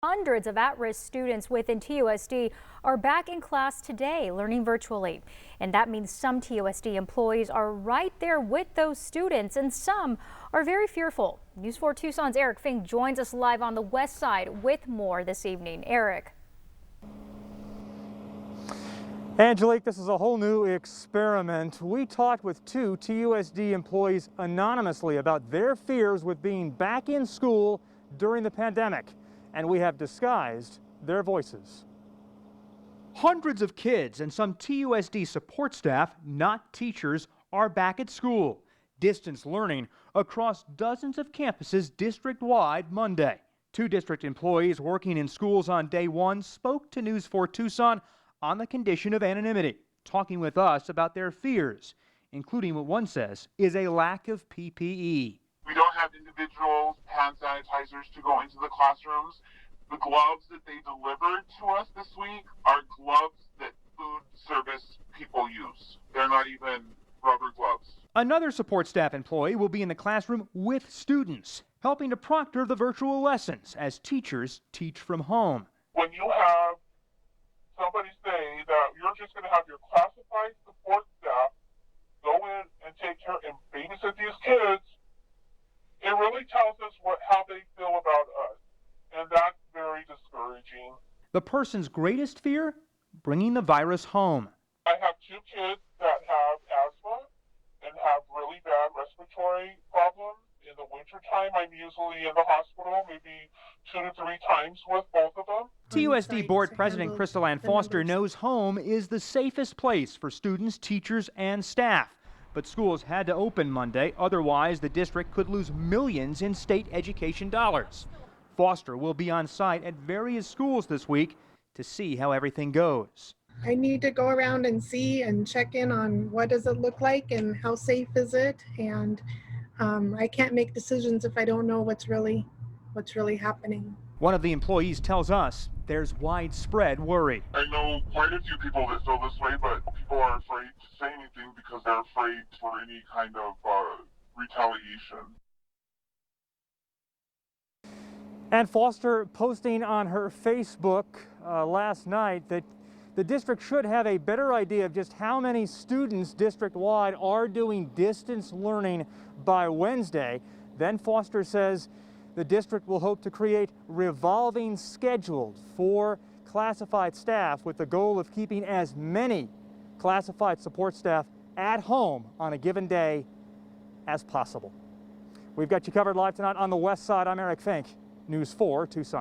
Hundreds of at-risk students within TUSD are back in class today, learning virtually. And that means some TUSD employees are right there with those students, and some are very fearful. News 4 Tucson's Eric Fink joins us live on the west side with more this evening. Eric. Angelique, this is a whole new experiment. We talked with two TUSD employees anonymously about their fears with being back in school during the pandemic. And we have disguised their voices. Hundreds of kids and some TUSD support staff, not teachers, are back at school. Distance learning across dozens of campuses district-wide Monday. Two district employees working in schools on day one spoke to News 4 Tucson on the condition of anonymity, talking with us about their fears, including what one says is a lack of PPE. We don't have individual hand sanitizers to go into the classrooms. The gloves that they delivered to us this week are gloves that food service people use. They're not even rubber gloves. Another support staff employee will be in the classroom with students, helping to proctor the virtual lessons as teachers teach from home. When you have somebody say that you're just going to have your classified support staff go in and take care and babysit these kids, it really tells us how they feel about us, and that's very discouraging. The person's greatest fear? Bringing the virus home. I have two kids that have asthma and have really bad respiratory problems. In the wintertime, I'm usually in the hospital maybe 2 to 3 times with both of them. TUSD Board President Crystal Ann Foster knows home is the safest place for students, teachers, and staff. But schools had to open Monday, otherwise the district could lose millions in state education dollars. Foster will be on site at various schools this week to see how everything goes. I need to go around and see and check in on what does it look like and how safe is it, and I can't make decisions if I don't know what's really happening. One of the employees tells us there's widespread worry. I know quite a few people that feel this way, but people are afraid to say anything because they're afraid for any kind of retaliation. And Foster posting on her Facebook last night that the district should have a better idea of just how many students district-wide are doing distance learning by Wednesday. Then Foster says the district will hope to create revolving schedules for classified staff with the goal of keeping as many classified support staff at home on a given day as possible. We've got you covered live tonight on the west side. I'm Eric Fink, News 4 Tucson.